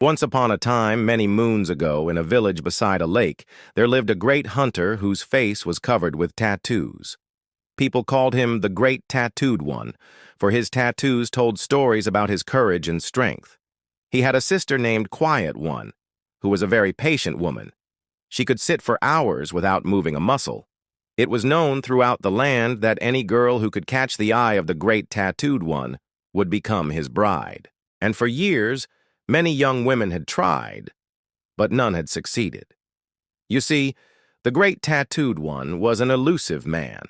Once upon a time, many moons ago, in a village beside a lake, there lived a great hunter whose face was covered with tattoos. People called him the Great Tattooed One, for his tattoos told stories about his courage and strength. He had a sister named Quiet One, who was a very patient woman. She could sit for hours without moving a muscle. It was known throughout the land that any girl who could catch the eye of the Great Tattooed One would become his bride. And for years, many young women had tried, but none had succeeded. You see, the Great Tattooed One was an elusive man.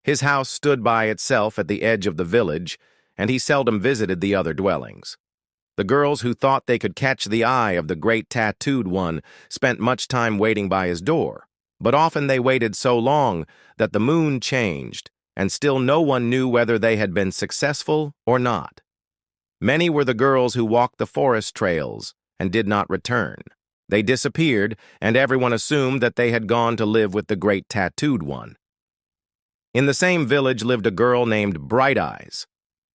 His house stood by itself at the edge of the village, and he seldom visited the other dwellings. The girls who thought they could catch the eye of the Great Tattooed One spent much time waiting by his door, but often they waited so long that the moon changed, and still no one knew whether they had been successful or not. Many were the girls who walked the forest trails and did not return. They disappeared, and everyone assumed that they had gone to live with the Great Tattooed One. In the same village lived a girl named Bright Eyes.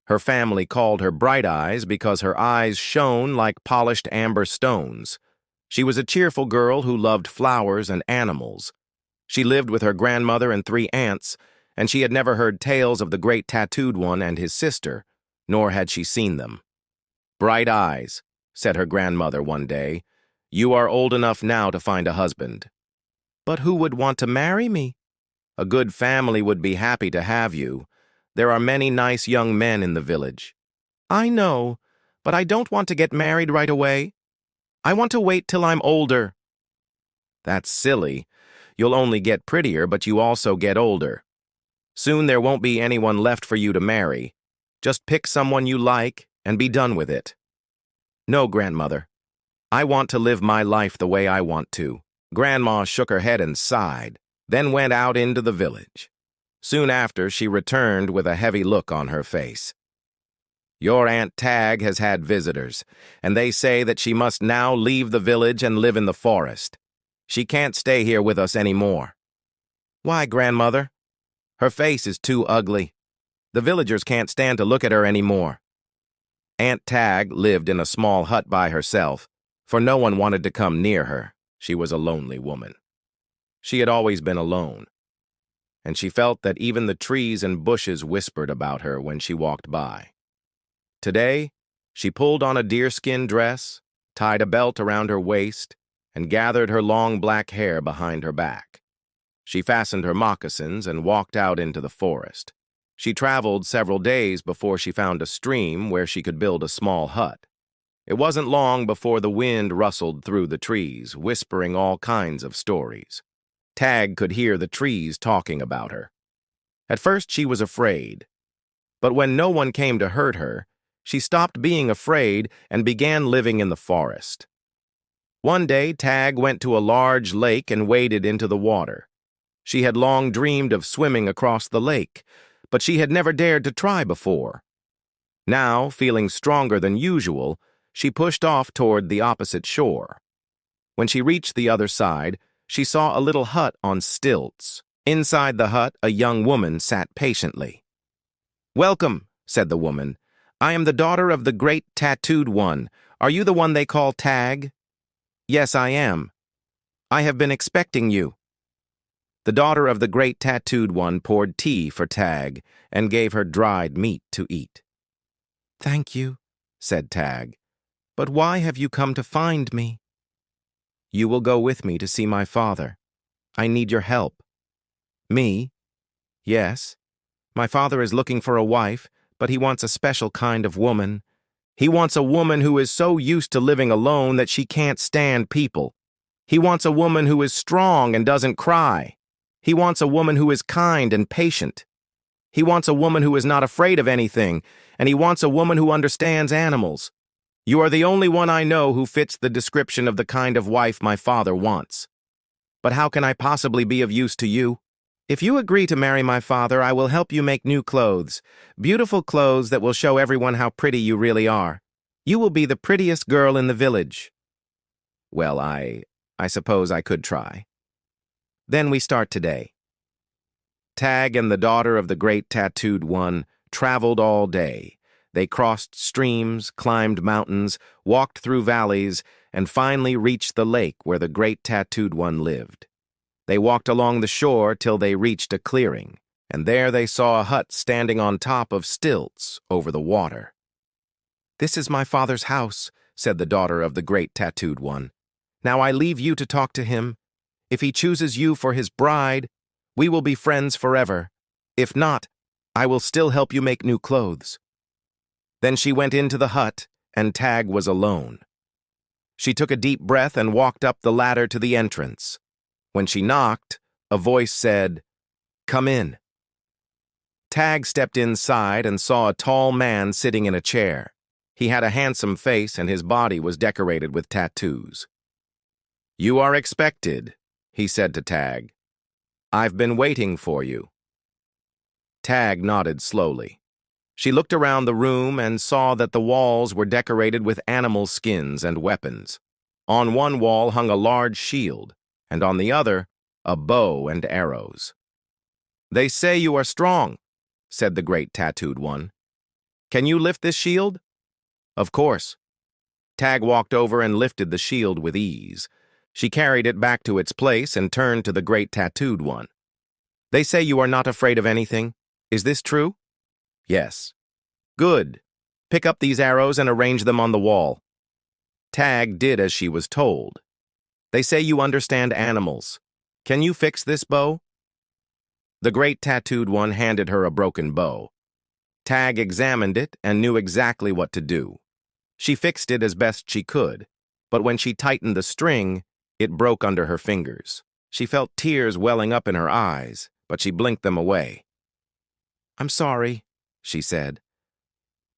Her family called her Bright Eyes because her eyes shone like polished amber stones. She was a cheerful girl who loved flowers and animals. She lived with her grandmother and 3 aunts, and she had never heard tales of the Great Tattooed One and his sister, nor had she seen them. "Bright Eyes," said her grandmother one day, "you are old enough now to find a husband." "But who would want to marry me?" "A good family would be happy to have you. There are many nice young men in the village." "I know, but I don't want to get married right away. I want to wait till I'm older." "That's silly. You'll only get prettier, but you also get older. Soon there won't be anyone left for you to marry. Just pick someone you like and be done with it." "No, grandmother. I want to live my life the way I want to." Grandma shook her head and sighed, then went out into the village. Soon after, she returned with a heavy look on her face. "Your Aunt Tag has had visitors, and they say that she must now leave the village and live in the forest. She can't stay here with us anymore." "Why, grandmother?" "Her face is too ugly. The villagers can't stand to look at her anymore." Aunt Tag lived in a small hut by herself, for no one wanted to come near her. She was a lonely woman. She had always been alone, and she felt that even the trees and bushes whispered about her when she walked by. Today, she pulled on a deerskin dress, tied a belt around her waist, and gathered her long black hair behind her back. She fastened her moccasins and walked out into the forest. She traveled several days before she found a stream where she could build a small hut. It wasn't long before the wind rustled through the trees, whispering all kinds of stories. Tag could hear the trees talking about her. At first she was afraid, but when no one came to hurt her, she stopped being afraid and began living in the forest. One day, Tag went to a large lake and waded into the water. She had long dreamed of swimming across the lake, but she had never dared to try before. Now, feeling stronger than usual, she pushed off toward the opposite shore. When she reached the other side, she saw a little hut on stilts. Inside the hut, a young woman sat patiently. "Welcome," said the woman. "I am the daughter of the Great Tattooed One. Are you the one they call Tag?" "Yes, I am. I have been expecting you." The daughter of the Great Tattooed One poured tea for Tag and gave her dried meat to eat. "Thank you," said Tag. "But why have you come to find me?" "You will go with me to see my father. I need your help." "Me?" "Yes. My father is looking for a wife, but he wants a special kind of woman. He wants a woman who is so used to living alone that she can't stand people. He wants a woman who is strong and doesn't cry. He wants a woman who is kind and patient. He wants a woman who is not afraid of anything, and he wants a woman who understands animals. You are the only one I know who fits the description of the kind of wife my father wants. But how can I possibly be of use to you? If you agree to marry my father, I will help you make new clothes, beautiful clothes that will show everyone how pretty you really are. You will be the prettiest girl in the village." "Well, I suppose I could try." "Then we start today." Tag and the daughter of the Great Tattooed One traveled all day. They crossed streams, climbed mountains, walked through valleys, and finally reached the lake where the great tattooed one lived. They walked along the shore till they reached a clearing, and there they saw a hut standing on top of stilts over the water. "This is my father's house," said the daughter of the great tattooed one. "Now I leave you to talk to him. If he chooses you for his bride, we will be friends forever. If not, I will still help you make new clothes." Then she went into the hut, and Tag was alone. She took a deep breath and walked up the ladder to the entrance. When she knocked, a voice said, "Come in." Tag stepped inside and saw a tall man sitting in a chair. He had a handsome face and his body was decorated with tattoos. "You are expected," he said to Tag. "I've been waiting for you." Tag nodded slowly. She looked around the room and saw that the walls were decorated with animal skins and weapons. On one wall hung a large shield, and on the other, a bow and arrows. "They say you are strong," said the great tattooed one. "Can you lift this shield?" "Of course." Tag walked over and lifted the shield with ease. She carried it back to its place and turned to the great tattooed one. "They say you are not afraid of anything. Is this true?" "Yes." "Good. Pick up these arrows and arrange them on the wall." Tag did as she was told. "They say you understand animals. Can you fix this bow?" The great tattooed one handed her a broken bow. Tag examined it and knew exactly what to do. She fixed it as best she could, but when she tightened the string, it broke under her fingers. She felt tears welling up in her eyes, but she blinked them away. "I'm sorry," she said.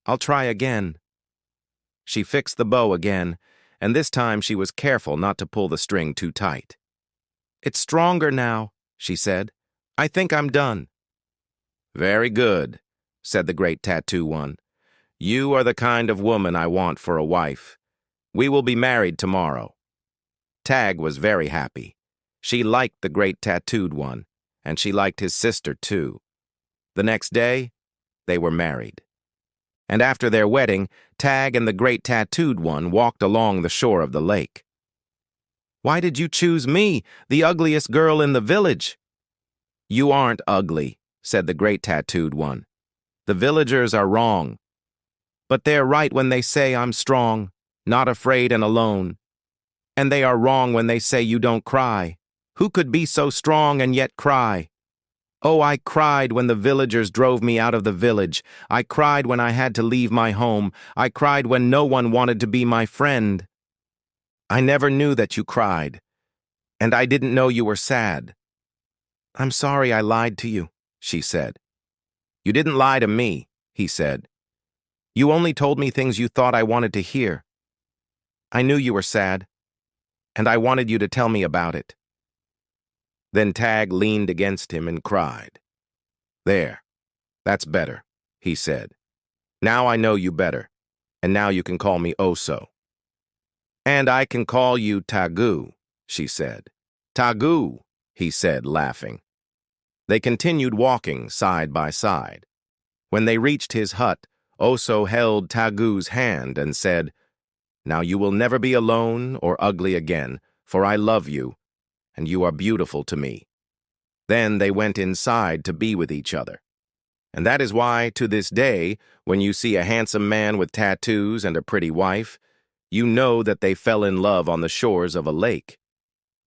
"I'll try again." She fixed the bow again, and this time she was careful not to pull the string too tight. "It's stronger now," she said. "I think I'm done." "Very good," said the great tattoo one. "You are the kind of woman I want for a wife. We will be married tomorrow." Tag was very happy. She liked the great tattooed one, and she liked his sister too. The next day, they were married. And after their wedding, Tag and the great tattooed one walked along the shore of the lake. "Why did you choose me, the ugliest girl in the village?" "You aren't ugly," said the great tattooed one. "The villagers are wrong. But they're right when they say I'm strong, not afraid and alone. And they are wrong when they say you don't cry. Who could be so strong and yet cry? Oh, I cried when the villagers drove me out of the village. I cried when I had to leave my home. I cried when no one wanted to be my friend. I never knew that you cried, and I didn't know you were sad." "I'm sorry I lied to you," she said. "You didn't lie to me," he said. "You only told me things you thought I wanted to hear. I knew you were sad, and I wanted you to tell me about it." Then Tag leaned against him and cried. "There, that's better," he said. "Now I know you better, and now you can call me Oso." "And I can call you Tagu," she said. "Tagu," he said, laughing. They continued walking side by side. When they reached his hut, Oso held Tagu's hand and said, "Now you will never be alone or ugly again, for I love you, and you are beautiful to me." Then they went inside to be with each other. And that is why, to this day, when you see a handsome man with tattoos and a pretty wife, you know that they fell in love on the shores of a lake.